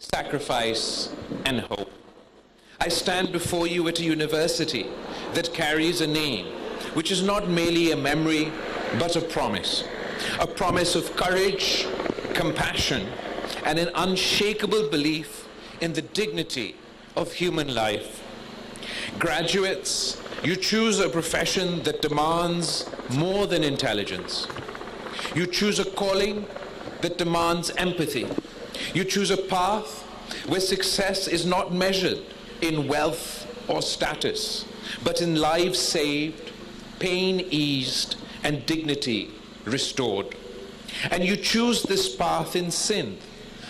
sacrifice, and hope. I stand before you at a university that carries a name which is not merely a memory, but a promise of courage, compassion, and an unshakable belief in the dignity of human life. Graduates, you choose a profession that demands more than intelligence. You choose a calling that demands empathy. You choose a path where success is not measured in wealth or status, but in lives saved, pain eased, and dignity restored. And you choose this path in Sindh,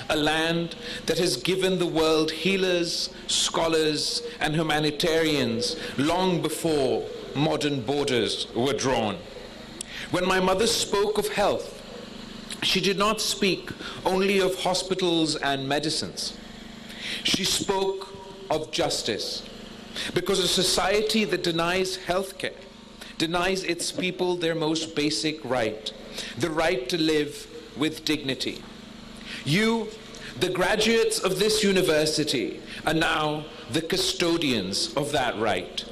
a land that has given the world healers, scholars, and humanitarians long before modern borders were drawn. When my mother spoke of health, she did not speak only of hospitals and medicines. She spoke of justice, because a society that denies health care denies its people their most basic right, the right to live with dignity. You, the graduates of this university, are now the custodians of that right.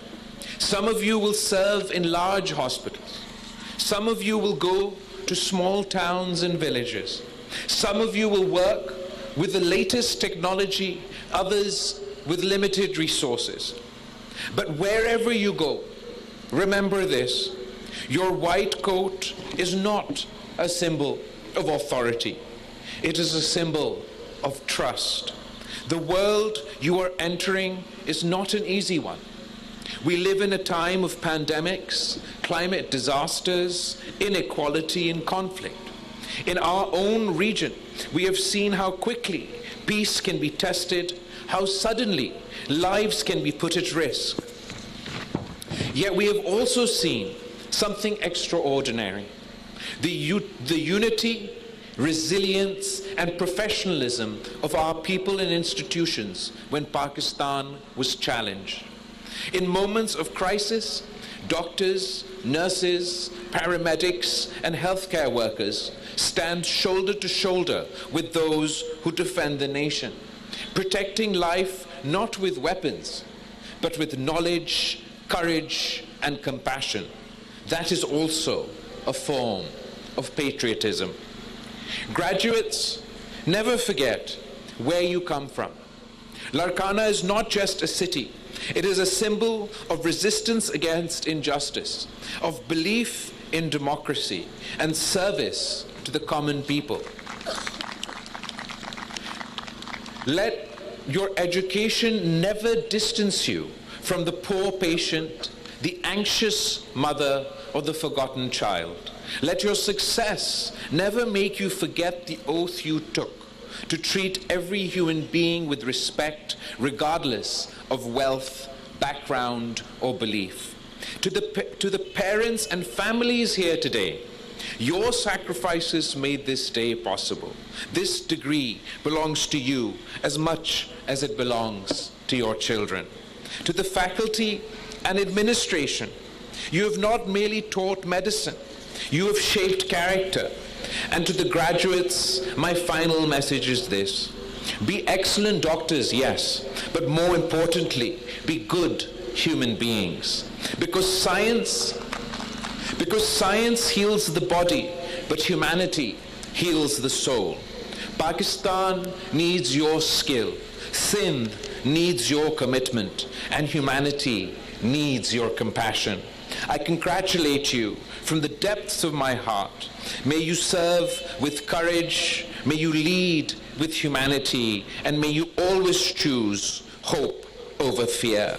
Some of you will serve in large hospitals. Some of you will go to small towns and villages. Some of you will work with the latest technology, others with limited resources. But wherever you go, remember this: your white coat is not a symbol of authority. It is a symbol of trust. The world you are entering is not an easy one. We live in a time of pandemics, climate disasters, inequality, and conflict. In our own region, we have seen how quickly peace can be tested, how suddenly lives can be put at risk. Yet we have also seen something extraordinary: the unity, resilience, and professionalism of our people and institutions when Pakistan was challenged. In moments of crisis, doctors, nurses, paramedics, and healthcare workers stand shoulder to shoulder with those who defend the nation, protecting life not with weapons, but with knowledge, courage, and compassion. That is also a form of patriotism. Graduates, never forget where you come from. Larkana is not just a city. It is a symbol of resistance against injustice, of belief in democracy, and service to the common people. Let your education never distance you from the poor patient, the anxious mother, or the forgotten child. Let your success never make you forget the oath you took to treat every human being with respect, regardless of wealth, background, or belief. To the parents and families here today, your sacrifices made this day possible. This degree belongs to you as much as it belongs to your children. To the faculty and administration, you have not merely taught medicine, you have shaped character. And to the graduates, my final message is this: be excellent doctors, yes, but more importantly, be good human beings. Because science heals the body, but humanity heals the soul. Pakistan needs your skill, Sindh needs your commitment, and humanity needs your compassion. I congratulate you from the depths of my heart. May you serve with courage, may you lead with humanity, and may you always choose hope over fear.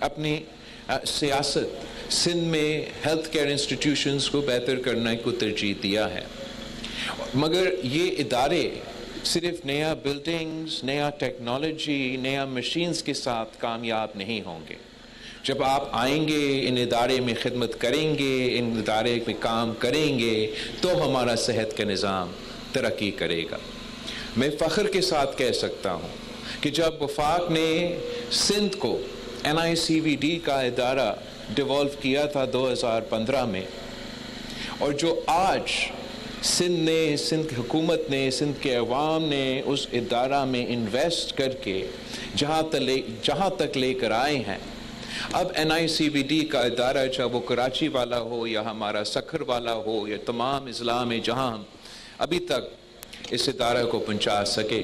اپنی سیاست سندھ میں health care institutions کو بہتر کرنے کو ترجیح دیا ہے، مگر یہ ادارے صرف نیا بلڈنگز، نیا ٹیکنالوجی، نیا مشینز کے ساتھ کامیاب نہیں ہوں گے۔ جب آپ آئیں گے، ان ادارے میں خدمت کریں گے، ان ادارے میں کام کریں گے، تو ہمارا صحت کا نظام ترقی کرے گا۔ میں فخر کے ساتھ کہہ سکتا ہوں کہ جب وفاق نے سندھ کو NICVD کا ادارہ ڈیولو کیا تھا 2015 میں، اور جو آج سندھ کی حکومت نے، سندھ کے عوام نے اس ادارہ میں انویسٹ کر کے جہاں تک لے کر آئے ہیں، اب NICVD کا ادارہ چاہے وہ کراچی والا ہو یا ہمارا سکھر والا ہو یا تمام اضلاع میں جہاں ہم ابھی تک اس ادارہ کو پہنچا سکے،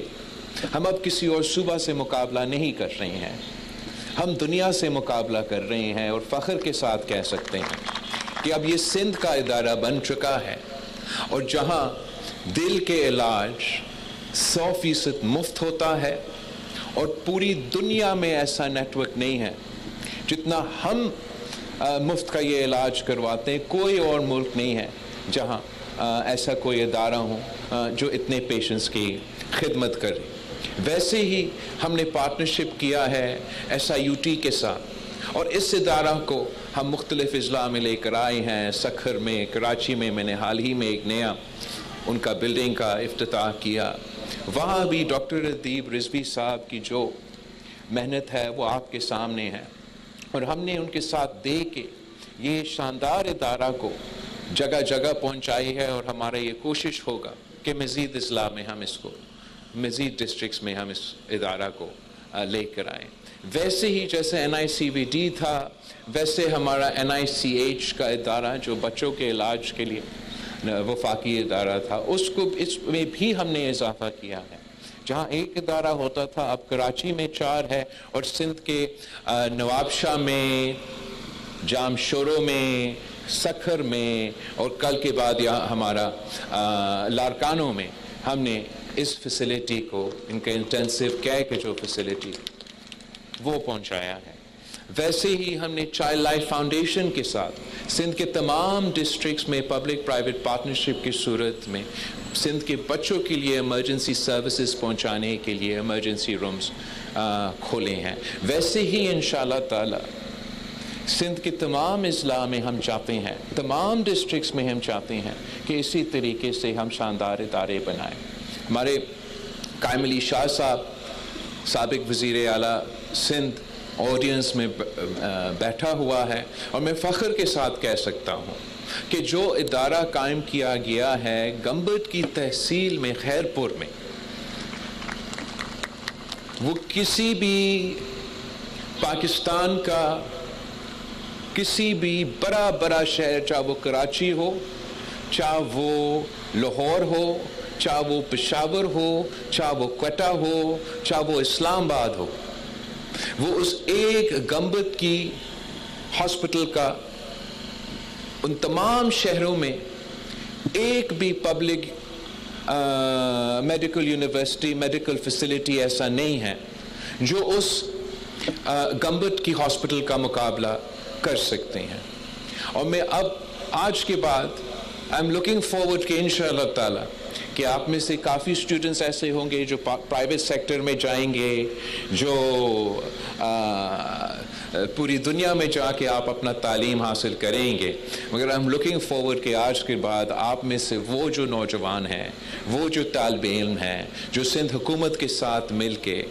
ہم اب کسی اور صوبہ سے مقابلہ نہیں کر رہے ہیں، ہم دنیا سے مقابلہ کر رہے ہیں، اور فخر کے ساتھ کہہ سکتے ہیں کہ اب یہ سندھ کا ادارہ بن چکا ہے، اور جہاں دل کے علاج 100% مفت ہوتا ہے، اور پوری دنیا میں ایسا نیٹ ورک نہیں ہے جتنا ہم مفت کا یہ علاج کرواتے ہیں۔ کوئی اور ملک نہیں ہے جہاں ایسا کوئی ادارہ ہو جو اتنے پیشنٹس کی خدمت کرے۔ ویسے ہی ہم نے پارٹنرشپ کیا ہے SIUT کے ساتھ، اور اس ادارہ کو ہم مختلف اضلاع میں لے کر آئے ہیں۔ سکھر میں، کراچی میں نے حال ہی میں ایک نیا ان کا بلڈنگ کا افتتاح کیا، وہاں بھی ڈاکٹر ادیب رضوی صاحب کی جو محنت ہے وہ آپ کے سامنے ہے، اور ہم نے ان کے ساتھ دے کے یہ شاندار ادارہ کو جگہ جگہ پہنچائی ہے، اور ہمارا یہ کوشش ہوگا کہ مزید اضلاع میں ہم اس کو، مزید ڈسٹرکٹس میں ہم اس ادارہ کو لے کر آئیں۔ ویسے ہی جیسے NICVD تھا، ویسے ہمارا NICH کا ادارہ جو بچوں کے علاج کے لیے وفاقی ادارہ تھا، اس میں بھی ہم نے اضافہ کیا ہے۔ جہاں ایک ادارہ ہوتا تھا، اب کراچی میں 4 ہے، اور سندھ کے نوابشاہ میں، جام شورو میں، سکھر میں، اور کل کے بعد یہاں ہمارا لارکانوں میں ہم نے اس فیسلٹی کو، ان کا انٹینسیو کیئر کی جو فیسلٹی وہ پہنچایا ہے۔ ویسے ہی ہم نے چائلڈ لائف فاؤنڈیشن کے ساتھ سندھ کے تمام ڈسٹرکٹس میں پبلک پرائیویٹ پارٹنرشپ کی صورت میں سندھ کے بچوں کے لیے ایمرجنسی سروسز پہنچانے کے لیے ایمرجنسی رومز کھولے ہیں۔ ویسے ہی انشاءاللہ تعالی سندھ کے تمام اضلاع میں ہم چاہتے ہیں، تمام ڈسٹرکٹس میں ہم چاہتے ہیں کہ اسی طریقے سے ہم شاندار ادارے بنائیں۔ ہمارے قائم علی شاہ صاحب، سابق وزیر اعلیٰ سندھ، آڈینس میں بیٹھا ہوا ہے، اور میں فخر کے ساتھ کہہ سکتا ہوں کہ جو ادارہ قائم کیا گیا ہے گمبٹ کی تحصیل میں، خیرپور میں، وہ کسی بھی پاکستان کا کسی بھی بڑا شہر، چاہے وہ کراچی ہو، چاہے وہ لاہور ہو، چاہے وہ پشاور ہو، چاہے وہ کوئٹہ ہو، چاہے وہ اسلام آباد ہو، وہ اس ایک گمبت کی ہاسپٹل کا ان تمام شہروں میں ایک بھی public medical university, medical facility ایسا نہیں ہے جو اس گمبت کی ہاسپٹل کا مقابلہ کر سکتے ہیں۔ اور میں اب آج کے بعد آئی ایم لوکنگ فارورڈ کہ انشاءاللہ تعالی کہ آپ میں سے کافی اسٹوڈنٹس ایسے ہوں گے جو پرائیویٹ سیکٹر میں جائیں گے، جو پوری دنیا میں جا کے آپ اپنا تعلیم حاصل کریں گے، مگر ہم لوکنگ فارورڈ کہ آج کے بعد آپ میں سے وہ جو نوجوان ہیں، وہ جو طالب علم ہیں، جو سندھ حکومت کے ساتھ مل کے،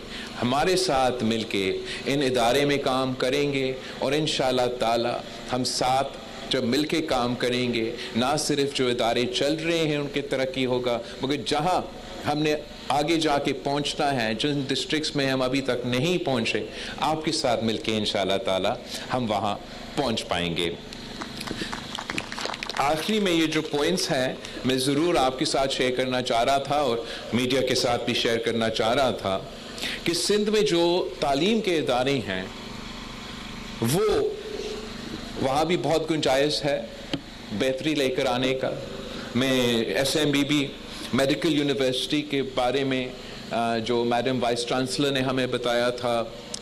ہمارے ساتھ مل کے ان ادارے میں کام کریں گے، اور انشاءاللہ تعالی ہم ساتھ جب مل کے کام کریں گے، نہ صرف جو ادارے چل رہے ہیں ان کی ترقی ہوگا، مگر جہاں ہم نے آگے جا کے پہنچنا ہے، جن ڈسٹرکٹس میں ہم ابھی تک نہیں پہنچے، آپ کے ساتھ مل کے انشاءاللہ تعالی ہم وہاں پہنچ پائیں گے۔ آخری میں یہ جو پوائنٹس ہیں میں ضرور آپ کے ساتھ شیئر کرنا چاہ رہا تھا، اور میڈیا کے ساتھ بھی شیئر کرنا چاہ رہا تھا کہ سندھ میں جو تعلیم کے ادارے ہیں وہ وہاں بھی بہت گنجائش ہے بہتری لے کر آنے کا۔ میں SMBB میڈیکل یونیورسٹی کے بارے میں جو میڈم وائس چانسلر نے ہمیں بتایا تھا،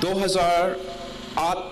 2008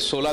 16